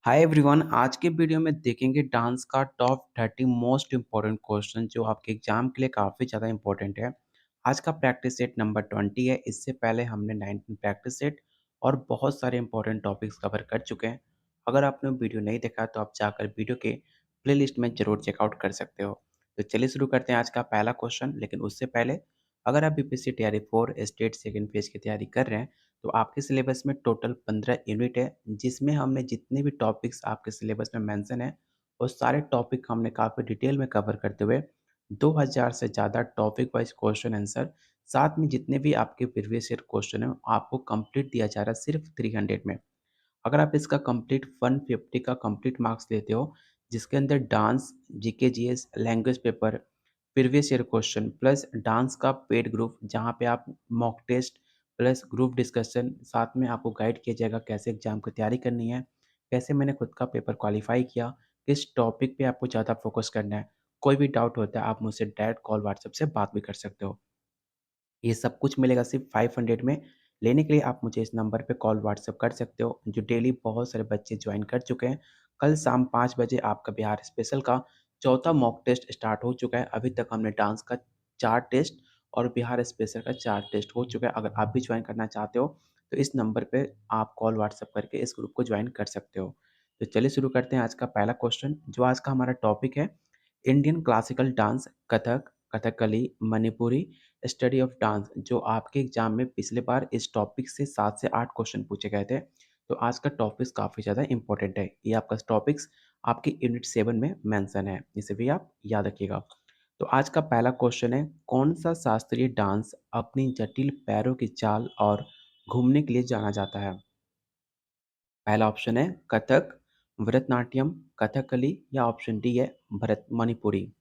Hi everyone. आज के video में देखेंगे डांस का टॉप 30 मोस्ट इम्पोर्टेंट क्वेश्चन जो आपके एग्जाम के लिए काफ़ी ज़्यादा इम्पोर्टेंट है। आज का प्रैक्टिस सेट नंबर 20 है। इससे पहले हमने 19 प्रैक्टिस सेट और बहुत सारे इंपॉर्टेंट टॉपिक्स कवर कर चुके हैं। अगर आपने वीडियो नहीं देखा तो आप जाकर वीडियो के प्लेलिस्ट में ज़रूर चेकआउट कर सकते हो। तो चलिए शुरू करते हैं आज का पहला क्वेश्चन। लेकिन उससे पहले अगर आप बीपीएससी तैयारी 4 स्टेट सेकेंड फेज की तैयारी कर रहे हैं तो आपके सिलेबस में टोटल 15 यूनिट है, जिसमें हमने जितने भी टॉपिक्स आपके सिलेबस में मेंशन है, वो सारे टॉपिक हमने काफ़ी डिटेल में कवर करते हुए 2000 से ज़्यादा टॉपिक वाइज क्वेश्चन आंसर, साथ में जितने भी आपके प्रीवियस ईयर क्वेश्चन हैं, आपको कंप्लीट दिया जा रहा है सिर्फ 300 में। अगर आप इसका कंप्लीट 150 का कंप्लीट मार्क्स लेते हो, जिसके अंदर dance, GK, GS, language paper, previous year question plus dance का पेड ग्रुप जहाँ पे आप mock test plus group discussion, साथ में आपको गाइड किया जाएगा कैसे एग्जाम की तैयारी करनी है, कैसे मैंने खुद का पेपर क्वालिफाई किया, किस टॉपिक पे आपको ज़्यादा फोकस करना है। कोई भी डाउट होता है आप मुझसे डायरेक्ट कॉल व्हाट्सएप से बात भी कर सकते हो। ये सब कुछ मिलेगा सिर्फ 500 में। लेने के लिए आप मुझे इस नंबर पे कॉल व्हाट्सएप कर सकते हो। जो डेली बहुत सारे बच्चे ज्वाइन कर चुके हैं। कल शाम 5 बजे आपका बिहार स्पेशल का चौथा मॉक टेस्ट स्टार्ट हो चुका है। अभी तक हमने डांस का 4 टेस्ट और बिहार स्पेशल का 4 टेस्ट हो चुका है। अगर आप भी ज्वाइन करना चाहते हो तो इस नंबर पे आप कॉल व्हाट्सएप करके इस ग्रुप को ज्वाइन कर सकते हो। तो चलिए शुरू करते हैं आज का पहला क्वेश्चन। जो आज का हमारा टॉपिक है, Indian classical dance, Kathak, Kathakali, Manipuri, study of dance. जो आपके एग्जाम में पिछले बार इस टॉपिक से 7 से 8 क्वेश्चन पूछे गए थे। तो आज का टॉपिक्स काफ़ी ज़्यादा इंपॉर्टेंट है। ये आपका टॉपिक्स आपके यूनिट 7 में मेंशन है, इसे भी आप याद रखिएगा। तो आज का पहला क्वेश्चन है, कौन सा शास्त्रीय डांस अपनी जटिल पैरों की चाल और घूमने के लिए जाना जाता है? पहला ऑप्शन है कथक, भरतनाट्यम, कथकली या ऑप्शन डी है भरत मणिपुरी।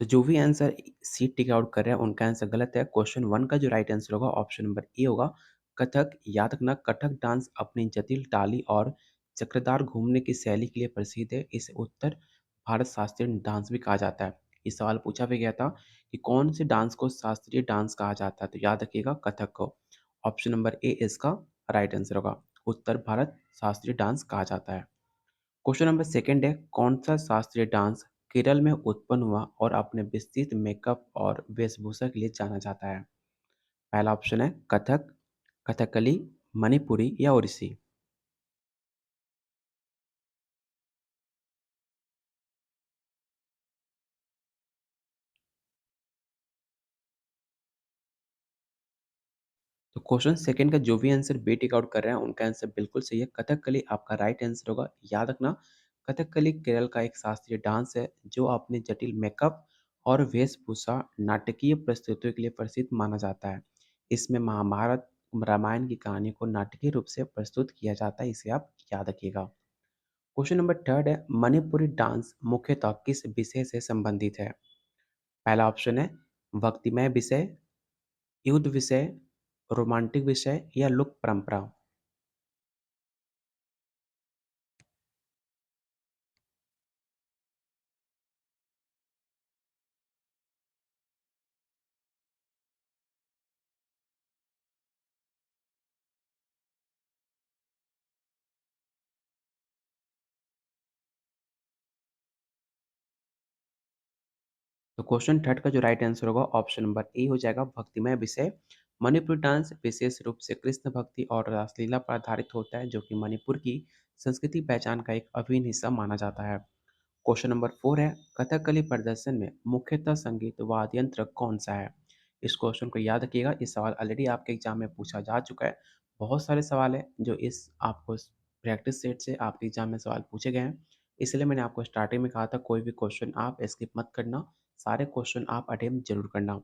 तो जो भी आंसर सी टिक आउट कर रहे हैं उनका आंसर गलत है। क्वेश्चन 1 का जो राइट आंसर होगा ऑप्शन नंबर ए होगा कथक। याद रखना, कथक डांस अपनी जटिल ताली और चक्रदार घूमने की शैली के लिए प्रसिद्ध है। इसे उत्तर भारत शास्त्रीय डांस भी कहा जाता है। इस सवाल पूछा भी गया था कि कौन से डांस को शास्त्रीय डांस कहा जाता है, तो याद रखिएगा कथक को। ऑप्शन नंबर ए इसका राइट आंसर होगा। उत्तर भारत शास्त्रीय डांस कहा जाता है। क्वेश्चन नंबर सेकंड है, कौन सा शास्त्रीय डांस केरल में उत्पन्न हुआ और अपने विस्तृत मेकअप और वेशभूषा के लिए जाना जाता है? पहला ऑप्शन है कथक, कथकली, मणिपुरी या ओडिसी। तो क्वेश्चन सेकंड का जो भी आंसर बी टिक आउट कर रहे हैं उनका आंसर बिल्कुल सही है। कथकली आपका राइट आंसर होगा। याद रखना, कथकली केरल का एक शास्त्रीय डांस है जो अपने जटिल मेकअप और वेशभूषा नाटकीय प्रस्तुतियों के लिए प्रसिद्ध माना जाता है। इसमें महाभारत, रामायण की कहानी को नाटकीय रूप से प्रस्तुत किया जाता है, इसे आप याद रखिएगा। क्वेश्चन नंबर थर्ड है, मणिपुरी डांस मुख्यतः किस विषय से संबंधित है? पहला ऑप्शन है भक्तिमय विषय, युद्ध विषय, रोमांटिक विषय या लोक परंपरा। तो क्वेश्चन थर्ड का जो राइट आंसर होगा ऑप्शन नंबर ए हो जाएगा भक्तिमय विषय। मणिपुरी डांस विशेष रूप से कृष्ण भक्ति और रासलीला पर आधारित होता है, जो कि मणिपुर की संस्कृति पहचान का एक अभिन्न हिस्सा माना जाता है। क्वेश्चन नंबर 4 है, कथकली प्रदर्शन में मुख्यतः संगीत वाद्य यंत्र कौन सा है? इस क्वेश्चन को याद रखिएगा। इस सवाल ऑलरेडी आपके एग्जाम में पूछा जा चुका है। बहुत सारे सवाल है जो इस आपको प्रैक्टिस सेट से आपके एग्जाम में सवाल पूछे गए हैं। इसलिए मैंने आपको स्टार्टिंग में कहा था कोई भी क्वेश्चन आप स्किप मत करना, सारे क्वेश्चन आप अटेम्प्ट जरूर करना।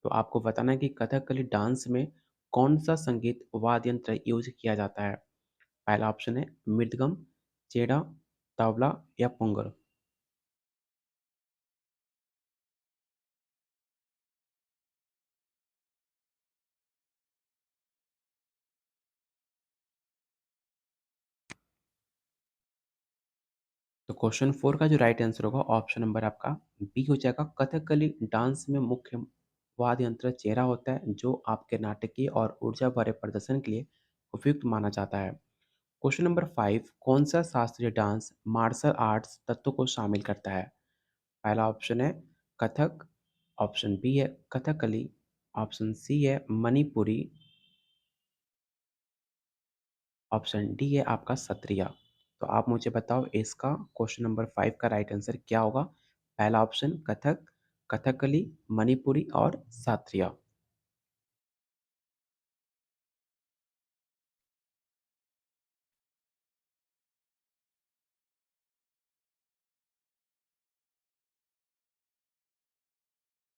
तो आपको बताना है कि कथकली डांस में कौन सा संगीत वाद्य यंत्र यूज किया जाता है? पहला ऑप्शन है मृदगम, चेड़ा, तबला या पुंगर। तो क्वेश्चन 4 का जो राइट आंसर होगा ऑप्शन नंबर आपका बी हो जाएगा। कथकली डांस में मुख्य वाद्य यंत्र चेहरा होता है जो आपके नाटकीय और ऊर्जा भरे प्रदर्शन के लिए उपयुक्त माना जाता है। क्वेश्चन नंबर 5 कौन सा शास्त्रीय डांस मार्शल आर्ट्स तत्वों को शामिल करता है? पहला ऑप्शन है कथक, ऑप्शन बी है कथकली, ऑप्शन सी है मणिपुरी, ऑप्शन डी है आपका सत्रिया। तो आप मुझे बताओ इसका क्वेश्चन नंबर 5 का राइट आंसर क्या होगा? पहला ऑप्शन कथक, कथकली, मणिपुरी और सात्रिया।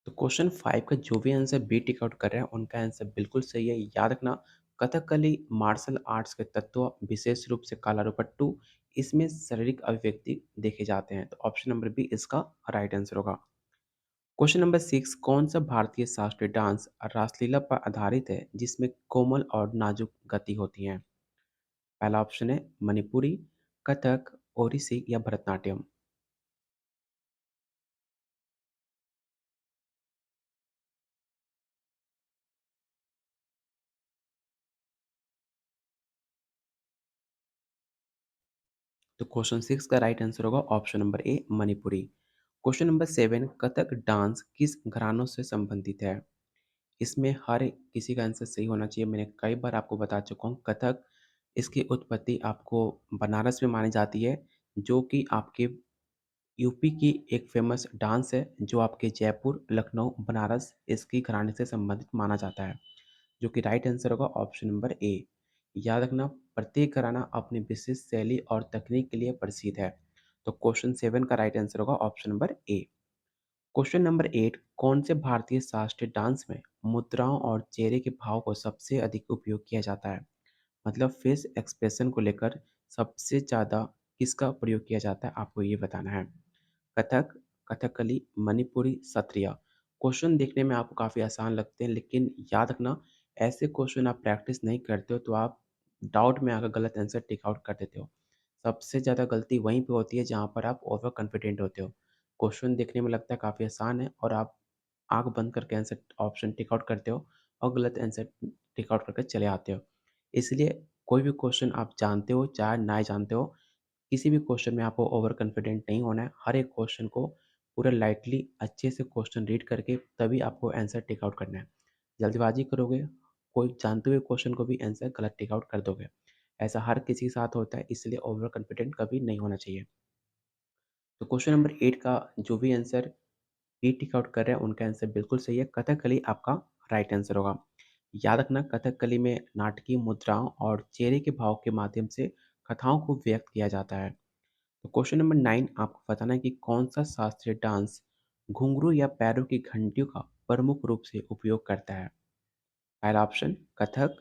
तो क्वेश्चन 5 का जो भी आंसर बी टिक आउट कर रहे हैं उनका आंसर बिल्कुल सही है। याद रखना कथकली मार्शल आर्ट्स के तत्व विशेष रूप से कालारूपट्टू इसमें शारीरिक अभिव्यक्ति देखे जाते हैं। तो ऑप्शन नंबर बी इसका राइट आंसर होगा। क्वेश्चन नंबर 6 कौन सा भारतीय शास्त्रीय डांस रासलीला पर आधारित है जिसमें कोमल और नाजुक गति होती है? पहला ऑप्शन है मणिपुरी, कथक, ओडिसी या भरतनाट्यम। तो क्वेश्चन 6 का राइट आंसर होगा option number A Manipuri. Question number 7 Kathak dance किस घरानों से संबंधित है? इसमें हर किसी का आंसर सही होना चाहिए। मैंने कई बार आपको बता चुका हूँ कथक इसकी उत्पत्ति आपको बनारस में मानी जाती है जो कि आपके यूपी की एक फ़ेमस डांस है जो आपके जयपुर, लखनऊ, बनारस इसकी घराने से संबंधित माना जाता है, जो कि राइट आंसर होगा ऑप्शन नंबर ए। याद रखना प्रत्येक घराना अपनी विशिष्ट शैली और तकनीक के लिए प्रसिद्ध है। तो क्वेश्चन 7 का राइट आंसर होगा option number A. Question number 8 कौन से भारतीय शास्त्रीय डांस में मुद्राओं और चेहरे के भाव को सबसे अधिक उपयोग किया जाता है? मतलब फेस एक्सप्रेशन को लेकर सबसे ज़्यादा किसका प्रयोग किया जाता है आपको ये बताना है। कथक, कथकली, मणिपुरी, सत्रिया। क्वेश्चन देखने में आपको काफ़ी आसान लगते हैं लेकिन याद रखना ऐसे क्वेश्चन आप प्रैक्टिस नहीं करते हो तो आप डाउट में आकर गलत आंसर टिक आउट कर देते हो। सबसे ज़्यादा गलती वहीं पे होती है जहाँ पर आप ओवर कॉन्फिडेंट होते हो। क्वेश्चन देखने में लगता है काफ़ी आसान है और आप आँख बंद करके आंसर ऑप्शन टिक आउट करते हो और गलत आंसर टिक आउट करके चले आते हो। इसलिए कोई भी क्वेश्चन आप जानते हो चाहे ना जानते हो, किसी भी क्वेश्चन में आपको ओवर कॉन्फिडेंट नहीं होना है। हर एक क्वेश्चन को पूरा लाइटली अच्छे से क्वेश्चन रीड करके तभी आपको आंसर टिक आउट करना है। जल्दबाजी करोगे, कोई जानते हुए क्वेश्चन को भी आंसर गलत टिक आउट कर दोगे। ऐसा हर किसी के साथ होता है इसलिए ओवर कॉन्फिडेंट कभी नहीं होना चाहिए। तो क्वेश्चन नंबर 8 का जो भी आंसर बी टिक आउट कर रहे हैं उनका आंसर बिल्कुल सही है। कथकली आपका राइट आंसर होगा। याद रखना कथकली में नाटकीय मुद्राओं और चेहरे के भाव के माध्यम से कथाओं को व्यक्त किया जाता है। तो क्वेश्चन नंबर 9 आपको बताना है कि कौन सा शास्त्रीय डांस घुंघरू या पैरों की घंटियों का प्रमुख रूप से उपयोग करता है? पहला ऑप्शन कथक,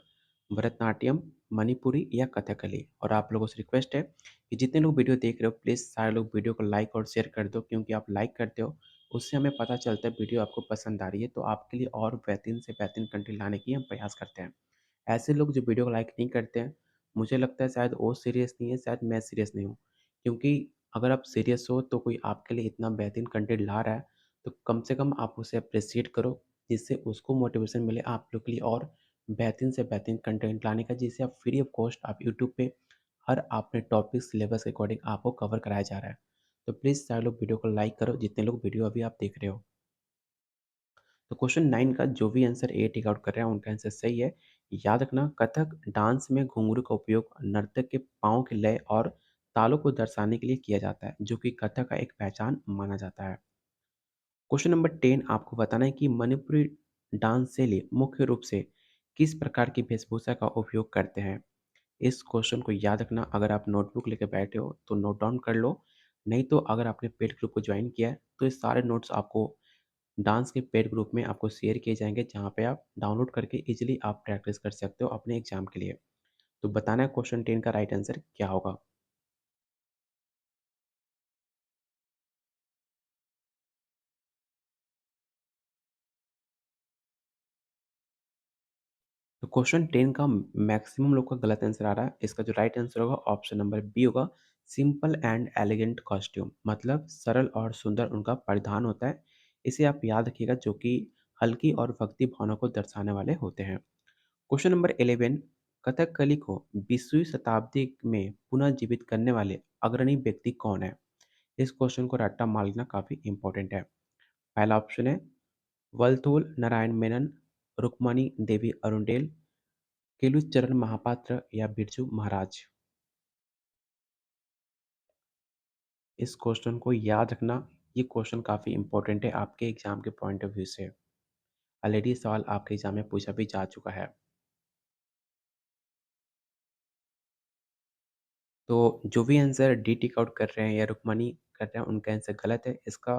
भरतनाट्यम, मणिपुरी या कथकली। और आप लोगों से रिक्वेस्ट है कि जितने लोग वीडियो देख रहे हो प्लीज़ सारे लोग वीडियो को लाइक और शेयर कर दो क्योंकि आप लाइक करते हो उससे हमें पता चलता है वीडियो आपको पसंद आ रही है तो आपके लिए और बेहतरीन से बेहतरीन कंटेंट लाने की हम प्रयास करते हैं। ऐसे लोग जो वीडियो को लाइक नहीं करते हैं, मुझे लगता है शायद वो सीरियस नहीं है, शायद मैं सीरियस नहीं हूँ। क्योंकि अगर आप सीरियस हो तो कोई आपके लिए इतना बेहतरीन कंटेंट ला रहा है, तो कम से कम आप उसे एप्रिशिएट करो, जिससे उसको मोटिवेशन मिले आप लोग के लिए और बेहतरीन से बेहतरीन कंटेंट लाने का, जिसे आप फ्री ऑफ कॉस्ट आप यूट्यूब पे हर आपने टॉपिक सिलेबस के अकॉर्डिंग आपको कवर कराया जा रहा है। तो प्लीज़ सारे लोग वीडियो को लाइक करो, जितने लोग वीडियो अभी आप देख रहे हो। तो क्वेश्चन 9 का जो भी आंसर ए टिक आउट कर रहे हैं उनका आंसर सही है। याद रखना कथक डांस में घुंघरू का उपयोग नर्तक के पाँव के लय और तालों को दर्शाने के लिए किया जाता है, जो कि कथक का एक पहचान माना जाता है। क्वेश्चन नंबर 10 आपको बताना है कि मणिपुरी डांस शैली मुख्य रूप से किस प्रकार की वेशभूषा का उपयोग करते हैं? इस क्वेश्चन को याद रखना अगर आप नोटबुक लेके बैठे हो तो नोट डाउन कर लो, नहीं तो अगर आपने पेड ग्रुप को ज्वाइन किया है तो ये सारे नोट्स आपको डांस के पेड ग्रुप में आपको शेयर किए जाएँगे जहाँ पे आप डाउनलोड करके ईज़िली आप प्रैक्टिस कर सकते हो अपने एग्ज़ाम के लिए। तो बताना है क्वेश्चन 10 का राइट आंसर क्या होगा? तो क्वेश्चन 10 का मैक्सिमम लोग का गलत आंसर आ रहा है। इसका जो राइट आंसर होगा ऑप्शन नंबर बी होगा, सिंपल एंड एलिगेंट कॉस्ट्यूम मतलब सरल और सुंदर उनका परिधान होता है। इसे आप याद रखिएगा जो कि हल्की और भक्ति भावना को दर्शाने वाले होते हैं। क्वेश्चन नंबर 11, कथकली को 20वीं शताब्दी में पुनः जीवित करने वाले अग्रणी व्यक्ति कौन है? इस क्वेश्चन को रट्टा मारना काफी इंपॉर्टेंट है। पहला ऑप्शन है वलथोल नारायण मेनन, रुक्मणी देवी अरुंडेल, केलुचरण महापात्र या बिरजू महाराज। इस क्वेश्चन को याद रखना, ये क्वेश्चन काफ़ी इंपॉर्टेंट है आपके एग्जाम के पॉइंट ऑफ व्यू से। ऑलरेडी ये सवाल आपके एग्जाम में पूछा भी जा चुका है। तो जो भी आंसर डी टिक आउट कर रहे हैं या रुक्मणी कर रहे हैं उनका आंसर गलत है। इसका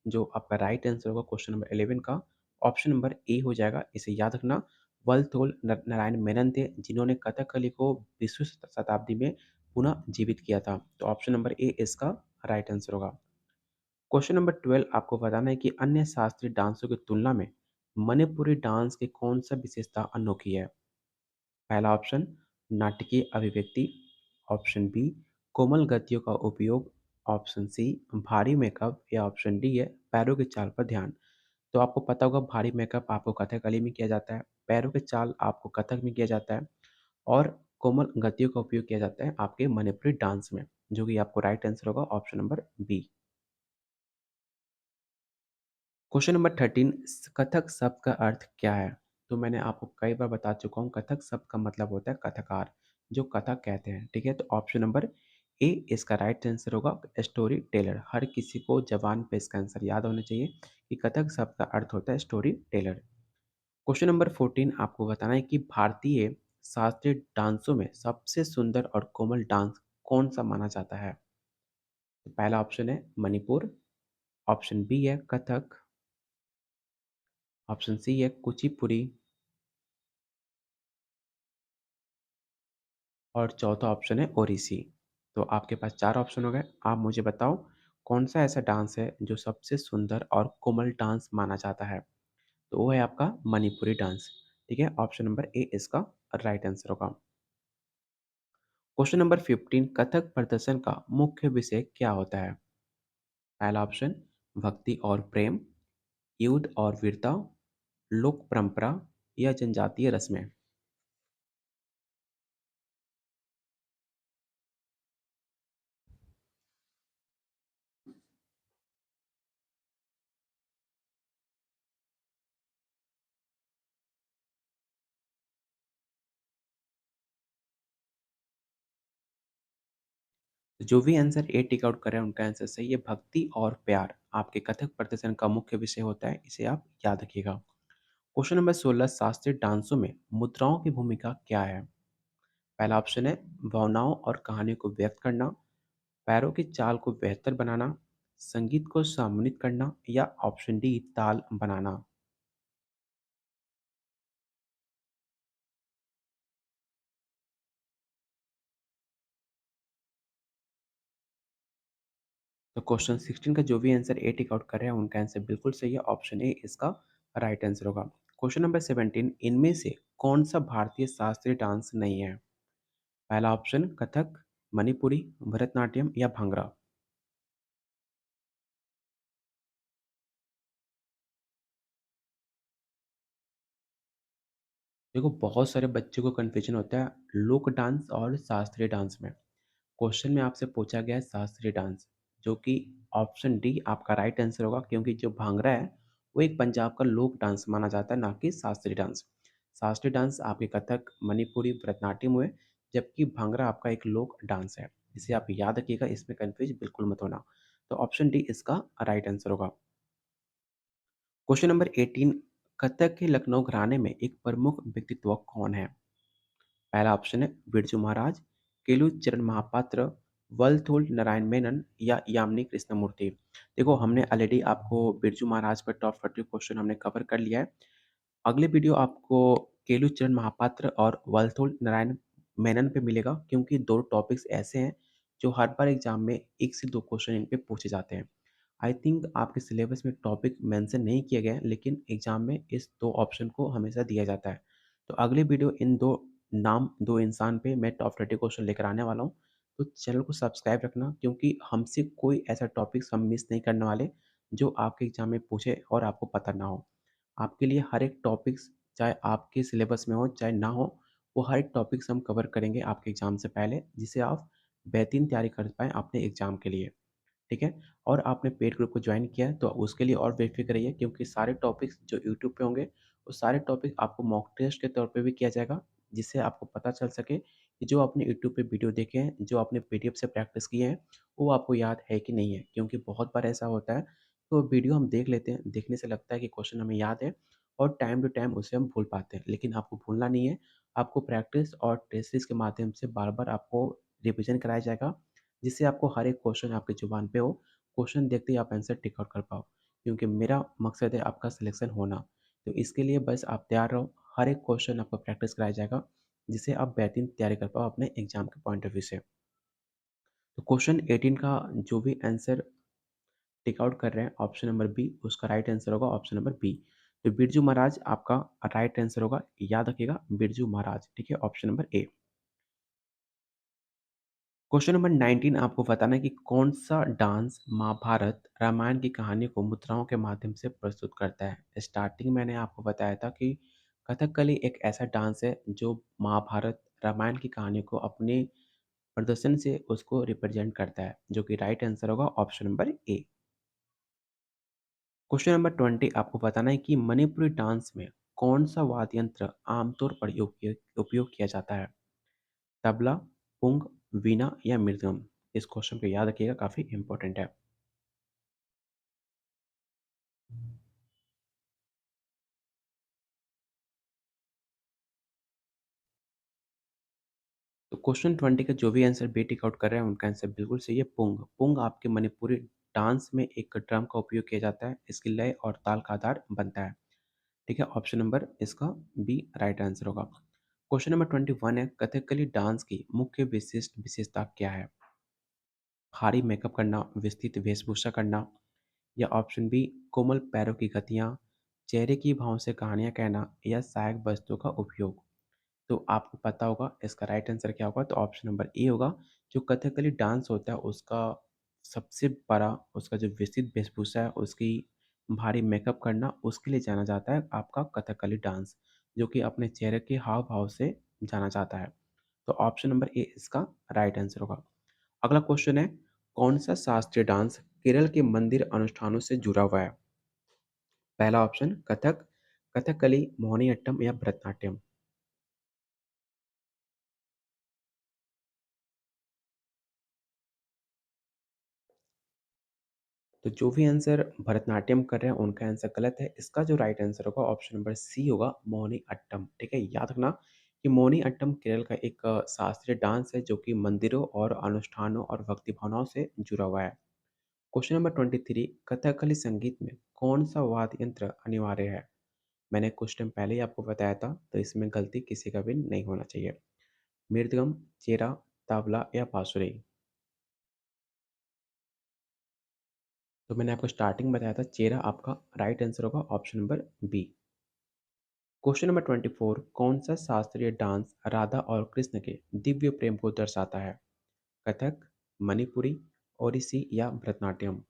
जो आपका राइट आंसर होगा क्वेश्चन नंबर 11 का ऑप्शन नंबर ए हो जाएगा। इसे याद रखना, वलथोल नारायण मेनन थे जिन्होंने कथकली को 20वीं शताब्दी में पुनः जीवित किया था। तो ऑप्शन नंबर ए इसका राइट आंसर होगा। क्वेश्चन नंबर 12 आपको बताना है कि अन्य शास्त्रीय डांसों की तुलना में मणिपुरी डांस की कौन सा विशेषता अनोखी है? पहला ऑप्शन नाटकीय अभिव्यक्ति, ऑप्शन बी कोमल गतियों का उपयोग, ऑप्शन सी भारी मेकअप या ऑप्शन डी है पैरों की चाल पर ध्यान। तो आपको पता होगा भारी मेकअप आपको कथकली में किया जाता है, पैरों की चाल आपको कथक में किया जाता है और कोमल गतियों का उपयोग किया जाता है आपके मणिपुरी डांस में, जो कि आपको राइट आंसर होगा option number b. Question number 13, Kathak शब्द का अर्थ क्या है? तो मैंने आपको कई बार बता चुका हूँ, कथक शब्द का मतलब होता है कथकार, जो कथा कहते हैं। ठीक है, तो ऑप्शन नंबर ए इसका राइट आंसर होगा स्टोरी टेलर। हर किसी को जबान पे इसका आंसर याद होना चाहिए कि कथक शब्द का अर्थ होता है स्टोरी टेलर। क्वेश्चन नंबर 14 आपको बताना है कि भारतीय शास्त्रीय डांसों में सबसे सुंदर और कोमल डांस कौन सा माना जाता है? तो पहला ऑप्शन है मणिपुर, ऑप्शन बी है कथक, ऑप्शन सी है कुचिपुड़ी और चौथा ऑप्शन है ओडिसी। तो आपके पास 4 ऑप्शन हो गए। आप मुझे बताओ कौन-सा ऐसा डांस है जो सबसे सुंदर और कोमल डांस माना जाता है? तो वो है आपका मणिपुरी डांस। ठीक है? ऑप्शन नंबर ए इसका राइट आंसर होगा। क्वेश्चन नंबर 15, कथक प्रदर्शन का मुख्य विषय क्या होता है? पहला ऑप्शन भक्ति और प्रेम, युद्ध और वीरता, लोक परंपरा या जनजातीय रस्में। तो जो भी आंसर ए टिक आउट कर रहे हैं उनका आंसर सही है। भक्ति और प्यार आपके कथक प्रदर्शन का मुख्य विषय होता है, इसे आप याद रखिएगा। क्वेश्चन नंबर 16, शास्त्रीय डांसों में मुद्राओं की भूमिका क्या है? पहला ऑप्शन है भावनाओं और कहानी को व्यक्त करना, पैरों की चाल को बेहतर बनाना, संगीत को सम्मिलित करना या ऑप्शन डी ताल बनाना। तो क्वेश्चन 16 का जो भी आंसर ए टिक आउट कर रहे हैं उनका आंसर बिल्कुल सही है। ऑप्शन ए इसका राइट आंसर होगा। क्वेश्चन नंबर 17, इनमें से कौन सा भारतीय शास्त्रीय डांस नहीं है? पहला ऑप्शन कथक, मणिपुरी, भरतनाट्यम या भांगड़ा। देखो बहुत सारे बच्चों को कन्फ्यूजन होता है लोक डांस और शास्त्रीय डांस में। क्वेश्चन में आपसे पूछा गया है शास्त्रीय डांस, जो कि ऑप्शन डी आपका राइट आंसर होगा क्योंकि जो भांगड़ा है वो एक पंजाब का लोक डांस माना जाता है, ना कि शास्त्रीय डांस। शास्त्रीय डांस आपके कथक, मणिपुरी, भरतनाट्यम हुए, जबकि भांगड़ा आपका एक लोक डांस है। इसे आप याद रखिएगा, इसमें कन्फ्यूज बिल्कुल मत होना। तो ऑप्शन डी इसका राइट आंसर होगा। क्वेश्चन नंबर 18, कथक के लखनऊ घराने में एक प्रमुख व्यक्तित्व कौन है? पहला ऑप्शन है बिरजू महाराज, केलुचरण महापात्र, वलथोल नारायण मेनन या यामिनी कृष्णमूर्ति। देखो हमने ऑलरेडी आपको बिरजू महाराज पर टॉप 30 क्वेश्चन हमने कवर कर लिया है। अगले वीडियो आपको केलुचरण महापात्र और वलथोल नारायण मेनन पे मिलेगा क्योंकि दो टॉपिक्स ऐसे हैं जो हर बार एग्जाम में 1 से 2 क्वेश्चन इन पे पूछे जाते हैं। आई थिंक आपके सिलेबस में टॉपिक मेंशन नहीं किए गए हैं, लेकिन एग्जाम में इस 2 ऑप्शन को हमेशा दिया जाता है। तो अगली वीडियो इन 2 नाम 2 इंसान पे मैं टॉप 30 क्वेश्चन लेकर आने वाला हूँ। तो चैनल को सब्सक्राइब रखना क्योंकि हमसे कोई ऐसा टॉपिक्स हम मिस नहीं करने वाले, जो आपके एग्ज़ाम में पूछे और आपको पता ना हो। आपके लिए हर एक टॉपिक्स चाहे आपके सिलेबस में हो, चाहे ना हो, वो हर एक टॉपिक्स हम कवर करेंगे आपके एग्ज़ाम से पहले, जिससे आप बेहतरीन तैयारी कर पाएँ अपने एग्ज़ाम के लिए। ठीक है? और आपने पेड ग्रुप को जॉइन किया है तो उसके लिए और बेफ़िक्र रहिए क्योंकि सारे टॉपिक्स जो यूट्यूब पे होंगे, वो सारे टॉपिक आपको मॉक टेस्ट के तौर पे भी किया जाएगा, जिससे आपको पता चल सके कि जो आपने यूट्यूब पे वीडियो देखे हैं, जो आपने पीडीएफ से प्रैक्टिस किए हैं, वो आपको याद है कि नहीं है। क्योंकि बहुत बार ऐसा होता है, तो वीडियो हम देख लेते हैं, देखने से लगता है कि क्वेश्चन हमें याद है और टाइम टू टाइम उसे हम भूल पाते हैं, लेकिन आपको भूलना नहीं है। आपको प्रैक्टिस और टेस्ट सीरीज़ के माध्यम से बार-बार आपको रिवीजन कराया जाएगा, जिससे आपको हर एक क्वेश्चन आपकी ज़ुबान पे हो, क्वेश्चन देखते ही आप आंसर टिक आउट कर पाओ। क्योंकि मेरा मकसद है आपका सिलेक्शन होना, तो इसके लिए बस आप तैयार रहो, हर एक क्वेश्चन आपको प्रैक्टिस कराया जाएगा, जिससे आप बेहतरीन तैयारी कर पाओ अपने एग्ज़ाम के पॉइंट ऑफ व्यू से। तो क्वेश्चन 18 का जो भी आंसर टिक आउट कर रहे हैं ऑप्शन नंबर बी, उसका राइट आंसर होगा ऑप्शन नंबर बी। तो बिरजू महाराज आपका राइट आंसर होगा, याद रखिएगा बिरजू महाराज, ठीक है? Option number A. Question number 19 आपको बताना है कि कौन-सा डांस महाभारत, रामायण की कहानी को मुद्राओं के माध्यम से प्रस्तुत करता है? स्टार्टिंग मैंने आपको बताया था कि कथकली एक ऐसा डांस है जो महाभारत, रामायण की कहानी को अपने प्रदर्शन से उसको रिप्रेजेंट करता है, जो कि राइट आंसर होगा option number A. Question number 20 आपको बताना है कि मणिपुरी डांस में कौन-सा वाद्य यंत्र आमतौर पर उपयोग किया जाता है? तबला, पुंग, वीणा या मृदंगम? इस क्वेश्चन को याद रखिएगा, काफ़ी इम्पोर्टेंट है। तो क्वेश्चन 20 का जो भी आंसर बी टिक आउट कर रहे हैं, उनका आंसर बिल्कुल सही है, पुंग। पुंग आपके मणिपुरी डांस में एक ड्रम का उपयोग किया जाता है, इसकी लय और ताल का आधार बनता है। ठीक है? ऑप्शन नंबर इसका बी राइट आंसर होगा। क्वेश्चन नंबर 21 है, कथकली डांस की मुख्य विशेषता क्या है? भारी मेकअप करना, विस्तृत वेशभूषा करना या ऑप्शन बी कोमल पैरों की गतियाँ, चेहरे की भावों से कहानियाँ कहना या सहायक वस्तुओं का उपयोग। तो आपको पता होगा इसका राइट आंसर क्या होगा, तो ऑप्शन नंबर ए होगा। जो कथकली डांस होता है उसका सबसे बड़ा उसका जो विस्तृत वेशभूषा है, उसकी भारी मेकअप करना, उसके लिए जाना जाता है आपका कथकली डांस, जो कि अपने चेहरे के हाव-भाव से जाना जाता है। तो ऑप्शन नंबर ए इसका राइट आंसर होगा। अगला क्वेश्चन है, कौन-सा शास्त्रीय डांस केरल के मंदिर अनुष्ठानों से जुड़ा हुआ है? पहला ऑप्शन कथक, कथकली, मोहिनीअट्टम या भरतनाट्यम। तो जो भी आंसर भरतनाट्यम कर रहे हैं उनका आंसर गलत है। इसका जो राइट आंसर होगा ऑप्शन नंबर सी होगा, मोहिनीअट्टम। ठीक है? याद रखना कि मोहिनीअट्टम केरल का एक शास्त्रीय डांस है जो कि मंदिरों और अनुष्ठानों और भक्ति भावनाओं से जुड़ा हुआ है। क्वेश्चन नंबर 23, कथकली संगीत में कौन-सा वाद्य यंत्र अनिवार्य है? मैंने कुछ टाइम पहले ही आपको बताया था, तो इसमें गलती किसी का भी नहीं होना चाहिए। मृदंगम, चेरा, तबला या बांसुरी? तो मैंने आपको स्टार्टिंग में बताया था चेरा आपका राइट आंसर होगा option number b. Question number 24, कौन सा शास्त्रीय डांस राधा और कृष्ण के दिव्य प्रेम को दर्शाता है? कथक, मणिपुरी, ओडिसी या भरतनाट्यम?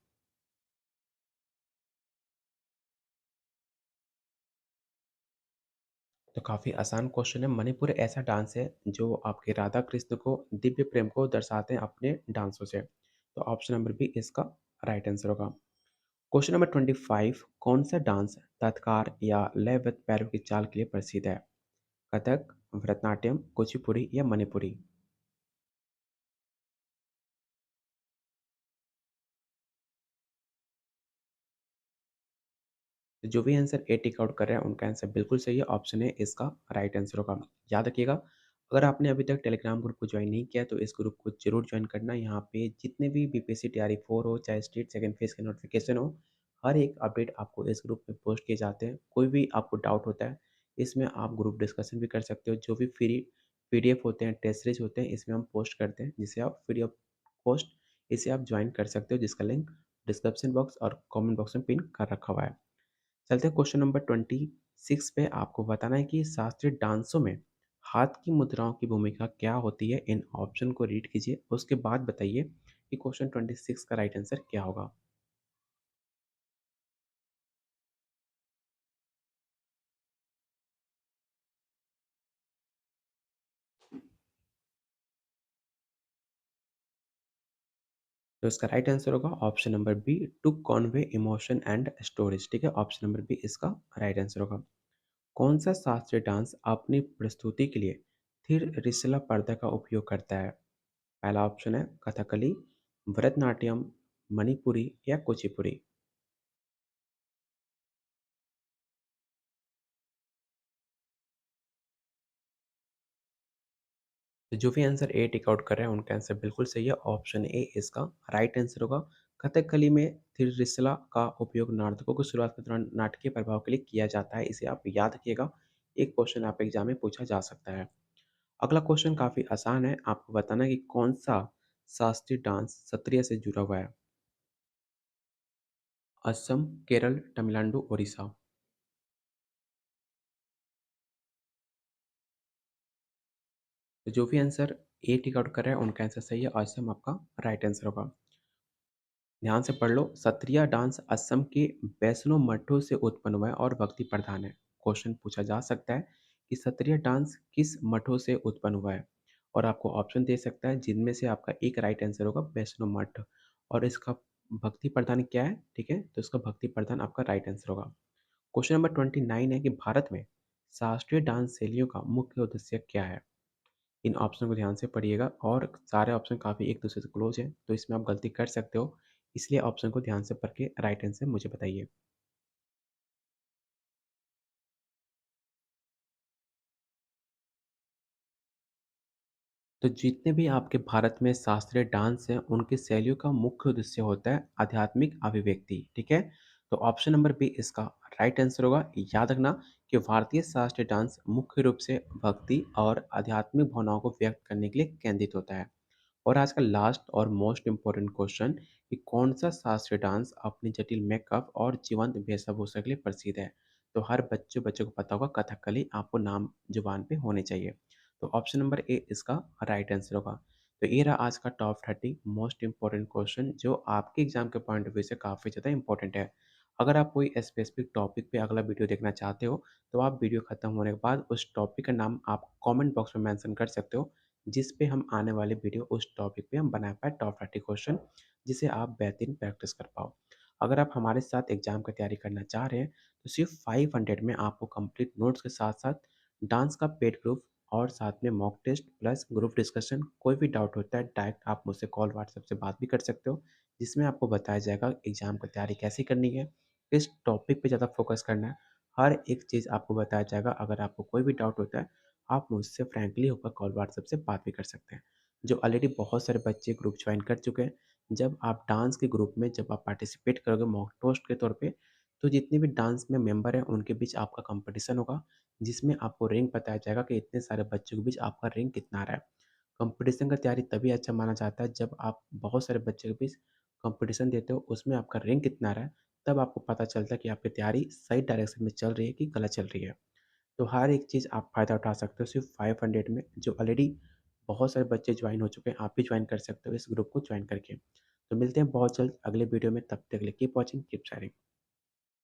तो काफ़ी आसान क्वेश्चन है। मणिपुर ऐसा डांस है जो आपके राधा कृष्ण को दिव्य प्रेम को दर्शाते हैं अपने डांसों से। तो ऑप्शन नंबर बी इसका राइट आंसर होगा। क्वेश्चन नंबर 25, कौन सा डांस तत्कार या लयबद्ध पैरों की चाल के लिए प्रसिद्ध है? कथक, भरतनाट्यम, कुचिपुड़ी या मणिपुरी? तो जो भी आंसर ए टिक आउट कर रहे हैं उनका आंसर बिल्कुल सही है, ऑप्शन ए इसका राइट आंसर होगा। याद रखिएगा, अगर आपने अभी तक टेलीग्राम ग्रुप को ज्वाइन नहीं किया तो इस ग्रुप को जरूर ज्वाइन करना। यहाँ पे जितने भी बीपीएससी तैयारी 4 हो, चाहे स्टेट सेकंड फेज के नोटिफिकेशन हो, हर एक अपडेट आपको इस ग्रुप में पोस्ट किए जाते हैं। कोई भी आपको डाउट होता है, इसमें आप ग्रुप डिस्कशन भी कर सकते हो। जो भी फ्री पीडीएफ होते हैं, टेस्ट सीरीज होते हैं, इसमें हम पोस्ट करते हैं, जिसे आप फ्री ऑफ कॉस्ट इसे आप ज्वाइन कर सकते हो, जिसका लिंक डिस्क्रिप्शन बॉक्स और कमेंट बॉक्स में पिन कर रखा हुआ है। चलते हैं क्वेश्चन नंबर 26 पे। आपको बताना है कि शास्त्रीय डांसों में हाथ की मुद्राओं की भूमिका क्या होती है? इन ऑप्शन को रीड कीजिए, उसके बाद बताइए कि क्वेश्चन 26 का राइट आंसर क्या होगा? तो इसका राइट आंसर होगा option number b, to convey emotion and storage. ठीक है, ऑप्शन नंबर बी इसका राइट आंसर होगा। कौन सा शास्त्रीय डांस अपनी प्रस्तुति के लिए थिर रिसला पर्दा का उपयोग करता है? पहला ऑप्शन है कथकली, भरतनाट्यम, मणिपुरी या कुचिपुड़ी। तो जो भी आंसर ए टिक आउट कर रहे हैं उनका आंसर बिल्कुल सही है। ऑप्शन ए इसका राइट आंसर होगा। कथकली में थिररिसला का उपयोग नर्तकों को शुरुआत के दौरान नाटकीय प्रभाव के लिए किया जाता है। इसे आप याद रखिएगा। एक क्वेश्चन आप एग्जाम में पूछा जा सकता है। अगला क्वेश्चन काफी आसान है। आपको बताना है कि कौन सा शास्त्रीय डांस सत्रिय से जुड़ा हुआ है? असम, केरल, तमिलनाडु, उड़ीसा। तो जो भी आंसर ए टिक आउट कर रहे हैं उनका आंसर सही है। असम आपका राइट आंसर होगा। ध्यान से पढ़ लो। सत्रिया डांस असम के वैष्णो मठों से उत्पन्न हुआ है और भक्ति प्रधान है। क्वेश्चन पूछा जा सकता है कि सत्रिया डांस किस मठों से उत्पन्न हुआ है, और आपको ऑप्शन दे सकता है जिनमें से आपका एक राइट आंसर होगा वैष्णो मठ। और इसका भक्ति प्रधान क्या है? ठीक है, तो इसका भक्ति प्रधान आपका राइट आंसर होगा। क्वेश्चन नंबर 29 है कि भारत में शास्त्रीय डांस शैलियों का मुख्य उद्देश्य क्या है? इन ऑप्शन को ध्यान से पढ़िएगा और सारे ऑप्शन काफ़ी एक दूसरे से क्लोज हैं, तो इसमें आप गलती कर सकते हो। इसलिए ऑप्शन को ध्यान से पढ़ के राइट आंसर मुझे बताइए। तो जितने भी आपके भारत में शास्त्रीय डांस हैं, उनकी शैलियों का मुख्य उद्देश्य होता है आध्यात्मिक अभिव्यक्ति। ठीक है, तो ऑप्शन नंबर बी इसका राइट आंसर होगा। याद रखना कि भारतीय शास्त्रीय डांस मुख्य रूप से भक्ति और आध्यात्मिक भावनाओं को व्यक्त करने के लिए केंद्रित होता है। और आज का लास्ट और मोस्ट इम्पोर्टेंट क्वेश्चन कि कौन सा शास्त्रीय डांस अपनी जटिल मेकअप और जीवंत वेशभूषा के लिए प्रसिद्ध है? तो हर बच्चे को पता होगा कथकली आपको नाम जुबान पे होने चाहिए। तो ऑप्शन नंबर ए इसका राइट आंसर होगा। तो ये रहा आज का टॉप 30 मोस्ट इम्पोर्टेंट क्वेश्चन जो आपके एग्जाम के पॉइंट ऑफ व्यू से काफ़ी ज़्यादा इंपॉर्टेंट है। अगर आप कोई स्पेसिफिक टॉपिक पे अगला वीडियो देखना चाहते हो, तो आप वीडियो खत्म होने के बाद उस टॉपिक का नाम आप कमेंट बॉक्स में मेंशन कर सकते हो, जिस पे हम आने वाले वीडियो उस टॉपिक पे हम बना पाए टॉप 30 क्वेश्चन, जिसे आप बेहतरीन प्रैक्टिस कर पाओ। अगर आप हमारे साथ एग्जाम की तैयारी करना चाह रहे हैं, तो सिर्फ 500 में आपको कंप्लीट नोट्स के साथ साथ डांस का पेड ग्रुप और साथ में mock test plus group discussion, कोई भी डाउट होता है डायरेक्ट आप मुझसे कॉल व्हाट्सएप से बात भी कर सकते हो, जिसमें आपको बताया जाएगा एग्जाम की तैयारी कैसे करनी है, किस टॉपिक पे ज़्यादा फोकस करना है। हर एक चीज़ आपको बताया जाएगा। अगर आपको कोई भी डाउट होता है, आप मुझसे फ्रैंकली होकर कॉल व्हाट्सएप से बात भी कर सकते हैं। जो ऑलरेडी बहुत सारे बच्चे ग्रुप ज्वाइन कर चुके हैं। जब आप डांस के ग्रुप में जब आप पार्टिसिपेट करोगे मॉक टेस्ट के तौर पे, तो जितने भी डांस में मेंबर हैं उनके बीच आपका कंपटीशन होगा, जिसमें आपको रैंक बताया जाएगा कि इतने सारे बच्चों के बीच आपका रैंक कितना आ रहा है। कंपटीशन का तैयारी तभी अच्छा माना जाता है जब आप बहुत सारे बच्चों के बीच कंपटीशन देते हो, उसमें आपका रैंक कितना आ रहा है, तब आपको पता चलता है कि आपकी तैयारी सही डायरेक्शन में चल रही है कि गलत चल रही है। तो हर एक चीज़ आप फ़ायदा उठा सकते हो सिर्फ 500 में, जो ऑलरेडी बहुत सारे बच्चे ज्वाइन हो चुके हैं। आप भी ज्वाइन कर सकते हो इस ग्रुप को ज्वाइन करके। तो मिलते हैं बहुत जल्द अगले वीडियो में, तब तक के लिए कीप वॉचिंग, कीप शेयरिंग।